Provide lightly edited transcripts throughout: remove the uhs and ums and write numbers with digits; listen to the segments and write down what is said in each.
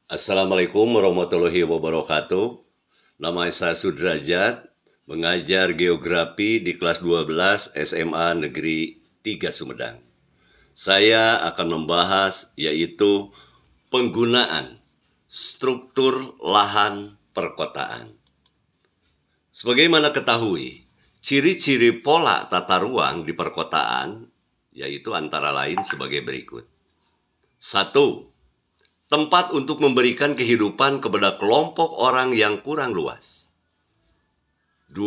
Assalamualaikum warahmatullahi wabarakatuh. Nama saya Sudrajat, mengajar geografi di kelas 12 SMA Negeri 3 Sumedang. Saya akan membahas yaitu penggunaan struktur lahan perkotaan. Sebagaimana ketahui, ciri-ciri pola tata ruang di perkotaan yaitu antara lain sebagai berikut. 1. Tempat untuk memberikan kehidupan kepada kelompok orang yang kurang luas. 2.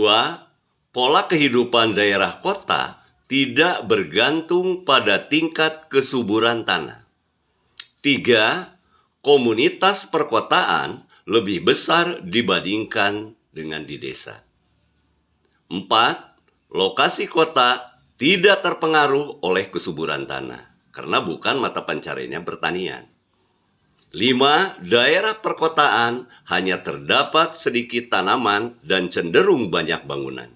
Pola kehidupan daerah kota tidak bergantung pada tingkat kesuburan tanah. 3. Komunitas perkotaan lebih besar dibandingkan dengan di desa. 4. Lokasi kota tidak terpengaruh oleh kesuburan tanah, karena bukan mata pencariannya pertanian. 5. Daerah perkotaan hanya terdapat sedikit tanaman dan cenderung banyak bangunan.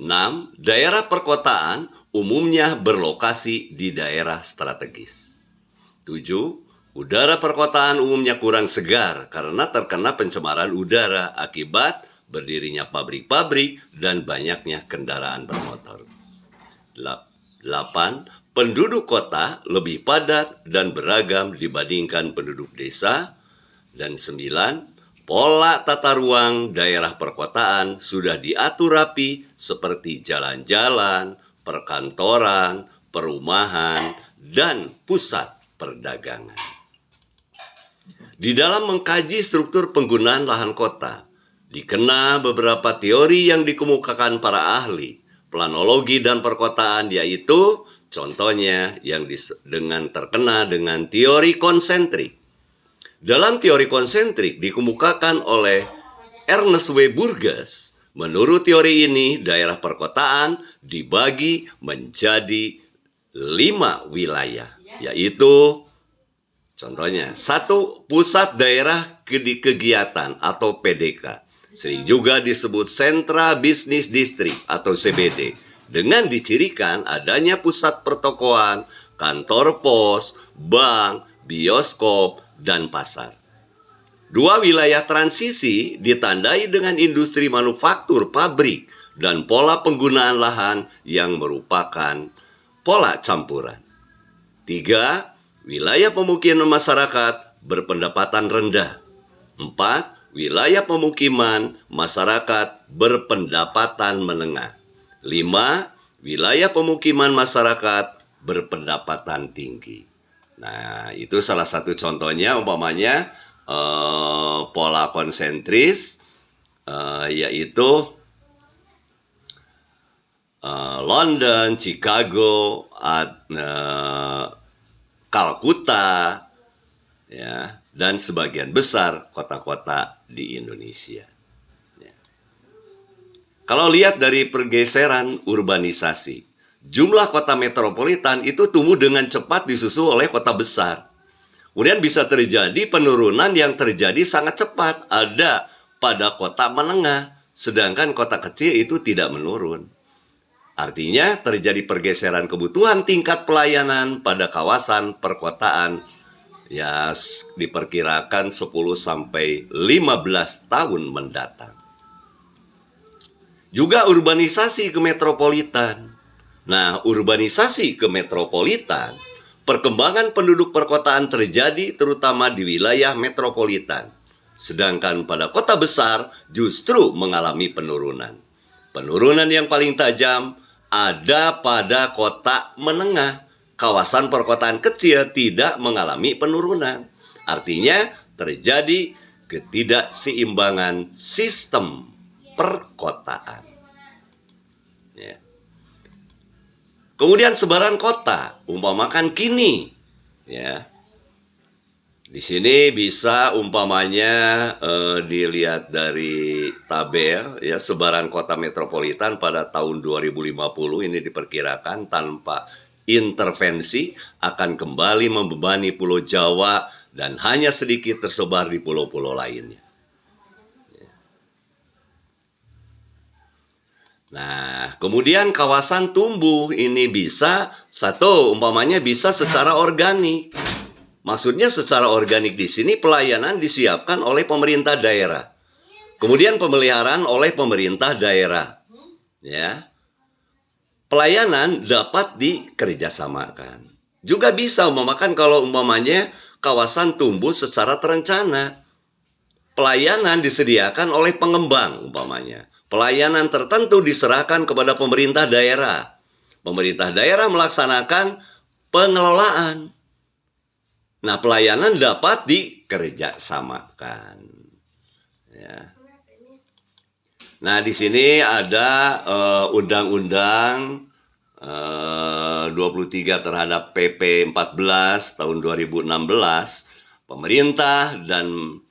6. Daerah perkotaan umumnya berlokasi di daerah strategis. 7. Udara perkotaan umumnya kurang segar karena terkena pencemaran udara akibat berdirinya pabrik-pabrik dan banyaknya kendaraan bermotor. 8. Penduduk kota lebih padat dan beragam dibandingkan penduduk desa. Dan 9. Pola tata ruang daerah perkotaan sudah diatur rapi seperti jalan-jalan, perkantoran, perumahan, dan pusat perdagangan. Di dalam mengkaji struktur penggunaan lahan kota, dikena beberapa teori yang dikemukakan para ahli planologi dan perkotaan, yaitu contohnya yang terkena dengan teori konsentrik. Dalam teori konsentrik dikemukakan oleh Ernest W. Burgess. Menurut teori ini, daerah perkotaan dibagi menjadi 5 wilayah, yaitu contohnya 1. Pusat daerah kegiatan atau PDK. Sering juga disebut sentra bisnis distrik atau CBD, dengan dicirikan adanya pusat pertokoan, kantor pos, bank, bioskop, dan pasar. 2. Wilayah transisi ditandai dengan industri manufaktur, pabrik, dan pola penggunaan lahan yang merupakan pola campuran. 3. Wilayah pemukiman masyarakat berpendapatan rendah. 4. Wilayah pemukiman masyarakat berpendapatan menengah. 5. Wilayah pemukiman masyarakat berpendapatan tinggi. Nah, itu salah satu contohnya, umpamanya pola konsentris, yaitu London, Chicago, Kalkuta, ya, dan sebagian besar kota-kota di Indonesia. Ya. Kalau lihat dari pergeseran urbanisasi, jumlah kota metropolitan itu tumbuh dengan cepat disusul oleh kota besar. Kemudian bisa terjadi penurunan yang terjadi sangat cepat, ada pada kota menengah, sedangkan kota kecil itu tidak menurun. Artinya terjadi pergeseran kebutuhan tingkat pelayanan pada kawasan perkotaan, ya diperkirakan 10-15 tahun mendatang. Juga urbanisasi ke metropolitan. Nah, urbanisasi ke metropolitan, perkembangan penduduk perkotaan terjadi terutama di wilayah metropolitan. Sedangkan pada kota besar justru mengalami penurunan. Penurunan yang paling tajam ada pada kota menengah. Kawasan perkotaan kecil tidak mengalami penurunan. Artinya terjadi ketidakseimbangan sistem perkotaan. Ya. Kemudian sebaran kota, umpamakan kini, ya. Di sini bisa umpamanya dilihat dari tabel, ya, sebaran kota metropolitan pada tahun 2050 ini diperkirakan tanpa intervensi akan kembali membebani Pulau Jawa dan hanya sedikit tersebar di pulau-pulau lainnya. Nah, kemudian kawasan tumbuh ini bisa, satu, umpamanya bisa secara organik. Maksudnya secara organik di sini pelayanan disiapkan oleh pemerintah daerah. Kemudian pemeliharaan oleh pemerintah daerah. Ya. Pelayanan dapat dikerjasamakan. Juga bisa umpamakan kalau umpamanya kawasan tumbuh secara terencana. Pelayanan disediakan oleh pengembang umpamanya. Pelayanan tertentu diserahkan kepada pemerintah daerah. Pemerintah daerah melaksanakan pengelolaan. Nah, pelayanan dapat dikerjasamakan. Ya. Nah, di sini ada Undang-Undang 23 terhadap PP 14 tahun 2016. Pemerintah dan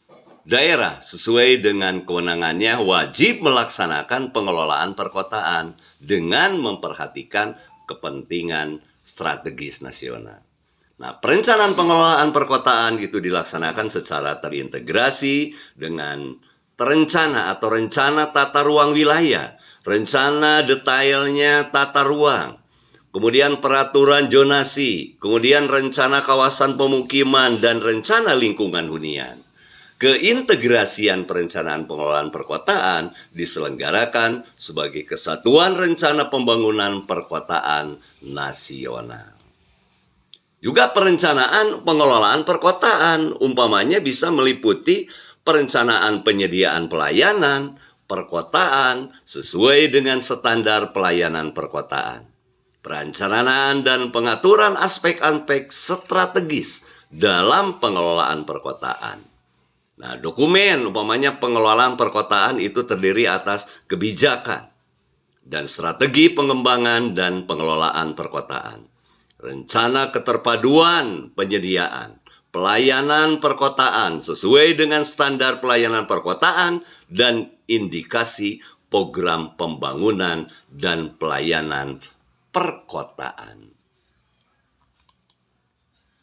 daerah sesuai dengan kewenangannya wajib melaksanakan pengelolaan perkotaan dengan memperhatikan kepentingan strategis nasional. Nah, perencanaan pengelolaan perkotaan itu dilaksanakan secara terintegrasi dengan terencana atau rencana tata ruang wilayah, rencana detailnya tata ruang, kemudian peraturan zonasi, kemudian rencana kawasan pemukiman, dan rencana lingkungan hunian. Keintegrasian perencanaan pengelolaan perkotaan diselenggarakan sebagai kesatuan rencana pembangunan perkotaan nasional. Juga perencanaan pengelolaan perkotaan, umpamanya bisa meliputi perencanaan penyediaan pelayanan perkotaan sesuai dengan standar pelayanan perkotaan. Perencanaan dan pengaturan aspek-aspek strategis dalam pengelolaan perkotaan. Nah, dokumen umpamanya pengelolaan perkotaan itu terdiri atas kebijakan dan strategi pengembangan dan pengelolaan perkotaan. Rencana keterpaduan penyediaan pelayanan perkotaan sesuai dengan standar pelayanan perkotaan dan indikasi program pembangunan dan pelayanan perkotaan.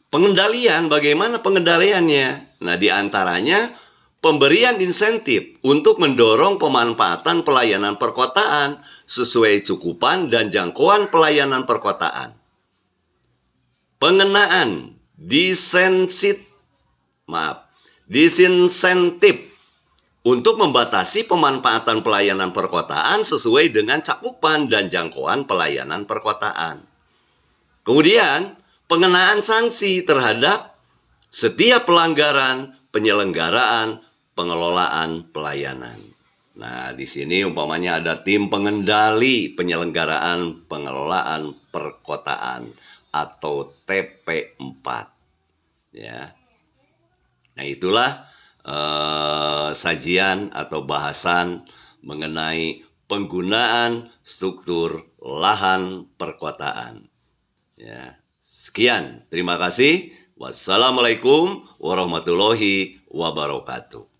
Pengendalian, bagaimana pengendaliannya? Nah, diantaranya pemberian insentif untuk mendorong pemanfaatan pelayanan perkotaan sesuai cakupan dan jangkauan pelayanan perkotaan. Pengenaan disinsentif untuk membatasi pemanfaatan pelayanan perkotaan sesuai dengan cakupan dan jangkauan pelayanan perkotaan. Kemudian, pengenaan sanksi terhadap setiap pelanggaran penyelenggaraan pengelolaan pelayanan. Nah, di sini umpamanya ada tim pengendali penyelenggaraan pengelolaan perkotaan atau TP4. Ya. Nah, itulah sajian atau bahasan mengenai penggunaan struktur lahan perkotaan. Ya. Sekian, terima kasih. Wassalamualaikum warahmatullahi wabarakatuh.